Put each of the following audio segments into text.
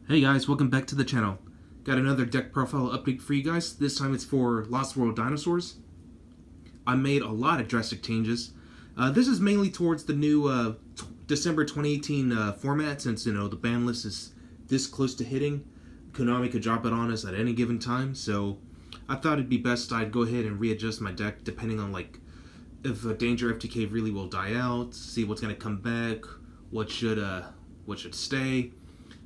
Hey guys, welcome back to the channel. Got another deck profile update for you guys. This time it's for Lost World Dinosaurs. I made a lot of drastic changes. This is mainly towards the new December 2018 format, since the ban list is this close to hitting. Konami could drop it on us at any given time, so I thought it'd be best I'd go ahead and readjust my deck depending on if a Danger FTK really will die out, see what's gonna come back, what should stay.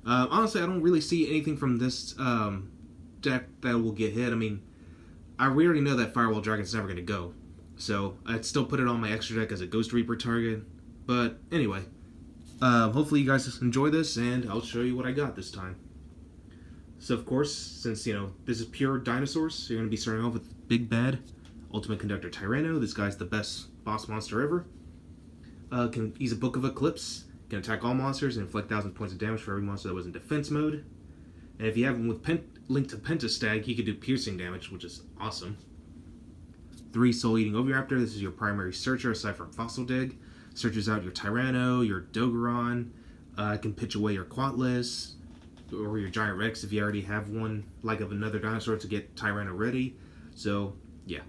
Honestly, I don't really see anything from this deck that will get hit. I mean, we already know that Firewall Dragon's never going to go. So, I'd still put it on my extra deck as a Ghost Reaper target. But, anyway. Hopefully you guys enjoy this, and I'll show you what I got this time. So, of course, since, this is pure dinosaurs, so you're going to be starting off with Big Bad Ultimate Conductor Tyranno. This guy's the best boss monster ever. He's a Book of Eclipse. Can attack all monsters and inflict 1,000 points of damage for every monster that was in defense mode. And if you have him with linked to Pentastag, he could do piercing damage, which is awesome. 3 Soul Eating Oviraptor. This is your primary searcher aside from Fossil Dig. Searches out your Tyranno, your Dogoron. Can pitch away your Quatlis or your Giant Rex if you already have one of another dinosaur to get Tyranno ready. So yeah.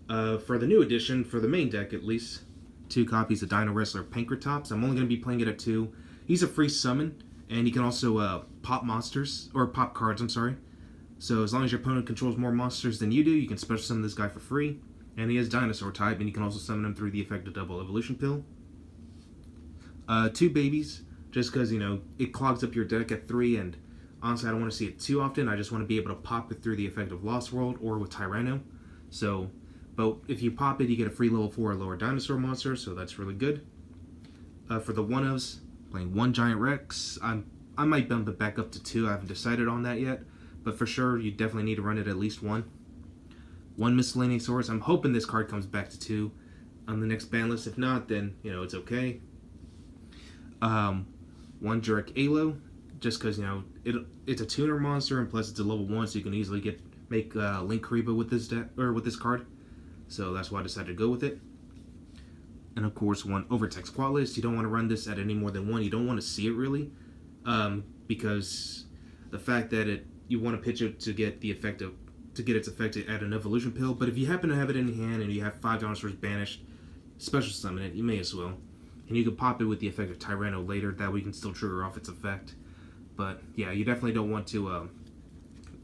For the new edition, for the main deck at least, 2 copies of Dino Wrestler Pankratops. I'm only going to be playing it at 2. He's a free summon, and he can also pop monsters, or pop cards, I'm sorry. So as long as your opponent controls more monsters than you do, you can special summon this guy for free. And he has Dinosaur type, and you can also summon him through the effect of Double Evolution Pill. 2 babies, just because, it clogs up your deck at 3, and honestly I don't want to see it too often. I just want to be able to pop it through the effect of Lost World, or with Tyranno. So, but if you pop it, you get a free level 4 or lower dinosaur monster, so that's really good. For the one-ofs, playing 1 Giant Rex. I might bump it back up to 2. I haven't decided on that yet, but for sure, you definitely need to run it at least 1. 1 Miscellaneousaurus. I'm hoping this card comes back to 2 on the next ban list. If not, then, it's okay. 1 Jurek Alo, just because, it's a tuner monster, and plus it's a level 1, so you can easily make Link Kariba with this deck, or with this card. So that's why I decided to go with it. And of course, 1 Overtext Quatlis. You don't want to run this at any more than 1. You don't want to see it really, because the fact that you want to pitch it to get its effect at an evolution pill. But if you happen to have it in hand and you have 5 dinosaurs banished, special summon it. You may as well, and you can pop it with the effect of Tyranno later. That way you can still trigger off its effect. But yeah, you definitely don't want to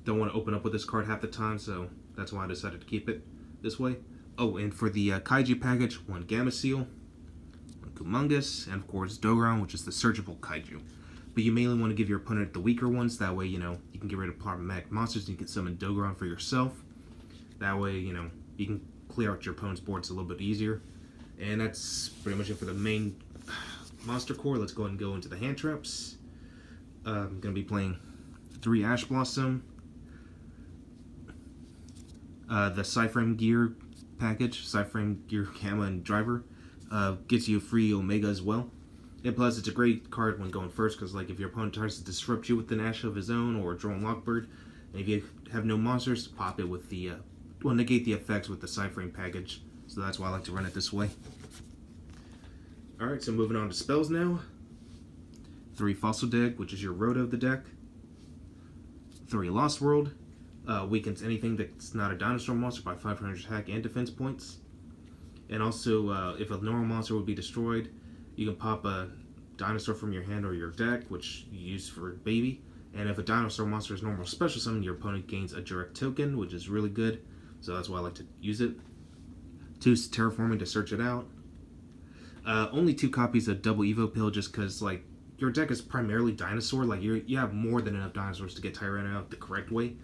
open up with this card half the time. So that's why I decided to keep it this way. Oh, and for the Kaiju package, 1 Gamma Seal, 1 Kumongus, and of course Dogoron, which is the searchable Kaiju. But you mainly want to give your opponent the weaker ones, that way, you can get rid of problematic monsters and you can summon Dogoron for yourself. That way, you can clear out your opponent's boards a little bit easier. And that's pretty much it for the main monster core. Let's go ahead and go into the hand traps. I'm going to be playing 3 Ash Blossom, the Cyframe Gear package, Cyframe Gear Gamma and Driver, gets you a free Omega as well. And plus, it's a great card when going first, because if your opponent tries to disrupt you with an Ash of his own or a Drone Lockbird, and if you have no monsters, pop it with the negate the effects with the Cyframe package. So that's why I like to run it this way. Alright, so moving on to spells now. 3 Fossil Dig, which is your Rhoda of the deck. 3 Lost World. Weakens anything that's not a dinosaur monster by 500 attack and defense points. And also, if a normal monster would be destroyed, you can pop a dinosaur from your hand or your deck, which you use for baby. And if a dinosaur monster is normal special summon, your opponent gains a direct token, which is really good. So that's why I like to use it. 2 Terraforming to search it out. Only 2 copies of Double Evo Pill, just because your deck is primarily dinosaur. You have more than enough dinosaurs to get Tyranno out the correct way,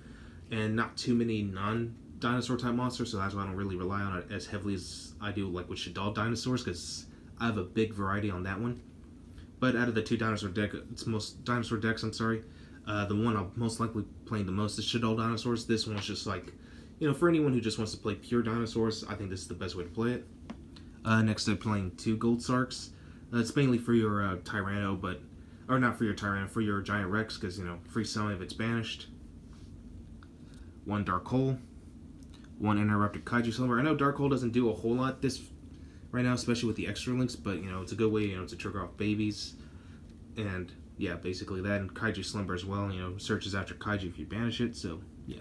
and not too many non-dinosaur type monsters, so that's why I don't really rely on it as heavily as I do with Shadal dinosaurs, because I have a big variety on that one. But out of the 2 dinosaur decks, the one I'm most likely playing the most is Shadal dinosaurs. This one's just for anyone who just wants to play pure dinosaurs, I think this is the best way to play it. Next I'm playing 2 Gold Sarks. It's mainly for your Tyranno, or not for your Tyranno, for your Giant Rex, because, free summon if it's banished. 1 Dark Hole, 1 Interrupted Kaiju Silver. I know Dark Hole doesn't do a whole lot right now, especially with the extra links, but, it's a good way, to trigger off babies. And yeah, basically that, and Kaiju Slumber as well. You know, searches after Kaiju if you banish it. So yeah,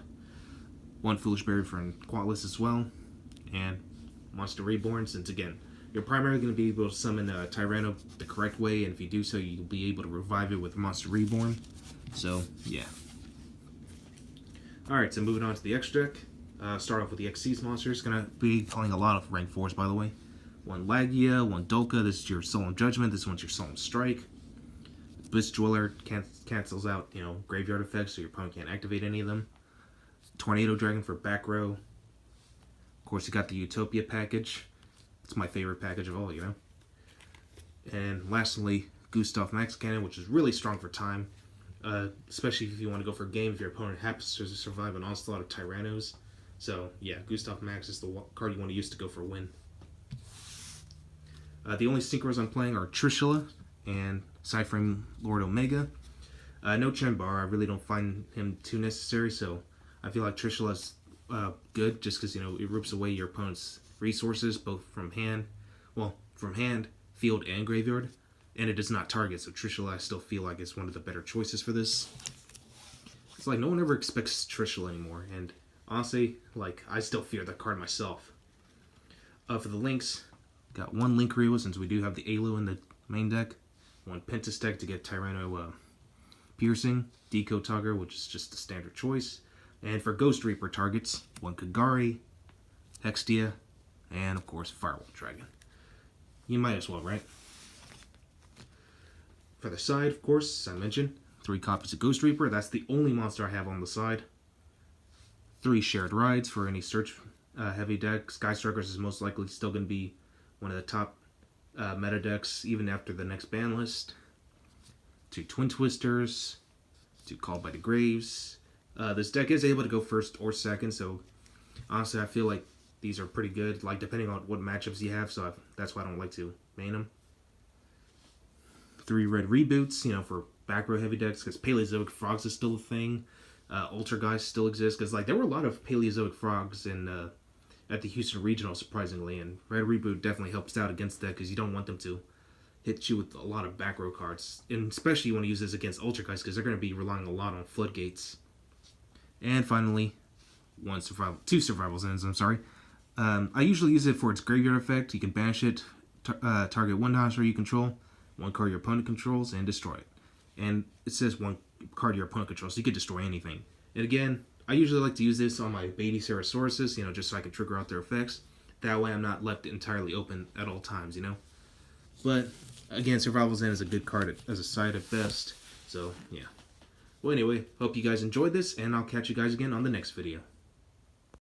one Foolish Berry for Quatless as well, and Monster Reborn. Since again, you're primarily going to be able to summon Tyranno the correct way, and if you do so, you'll be able to revive it with Monster Reborn. So yeah. All right, so moving on to the X deck. Start off with the Xyz monsters. Gonna be playing a lot of rank 4s, by the way. One Lagia, one Dolka. This is your Solemn Judgment. This one's your Solemn Strike. Bliss Dweller cancels out, you know, graveyard effects, so your opponent can't activate any of them. Tornado Dragon for back row. Of course, you got the Utopia package. It's my favorite package of all, you know. And lastly, Gustav Max Cannon, which is really strong for time. Especially if you want to go for a game if your opponent happens to survive an onslaught of Tyrannos. So, yeah, Gustav Max is the card you want to use to go for a win. The only synchros I'm playing are Trishula and Cyframe Lord Omega. No Chembar, I really don't find him too necessary, so I feel like Trishula's good just because, you know, it rips away your opponent's resources, both from hand, field, and graveyard. And it does not target, so Trishula I still feel like is one of the better choices for this. It's like no one ever expects Trishula anymore, and honestly, like, I still fear that card myself. For the links, got one Link Rio since we do have the Alu in the main deck, one Pentastech to get Tyranno Piercing, Deco Tugger, which is just the standard choice, and for Ghost Reaper targets, one Kagari, Hextia, and of course Firewall Dragon. You might as well, right? For the side, of course, as I mentioned, 3 copies of Ghost Reaper. That's the only monster I have on the side. 3 Shared Rides for any search heavy deck. Skystrikers is most likely still going to be one of the top meta decks, even after the next ban list. 2 Twin Twisters. 2 Called by the Graves. This deck is able to go first or second, so honestly, I feel like these are pretty good, like depending on what matchups you have, so that's why I don't like to main them. 3 Red Reboots, you know, for back row heavy decks, because Paleozoic Frogs is still a thing. Ultrageist still exists, because like there were a lot of Paleozoic Frogs in at the Houston Regional, surprisingly, and Red Reboot definitely helps out against that, because you don't want them to hit you with a lot of back row cards, and especially you want to use this against Ultrageist, because they're going to be relying a lot on Floodgates. And finally, 2 Survival Zens, I'm sorry. I usually use it for its graveyard effect. You can banish it, target 1 dinosaur you control, 1 card your opponent controls, and destroy it. And it says 1 card your opponent controls, so you could destroy anything. And again, I usually like to use this on my baby Cerasauruses, you know, just so I can trigger out their effects. That way I'm not left entirely open at all times, you know. But, again, Survival Zen is a good card as a side at best. So, yeah. Well, anyway, hope you guys enjoyed this, and I'll catch you guys again on the next video.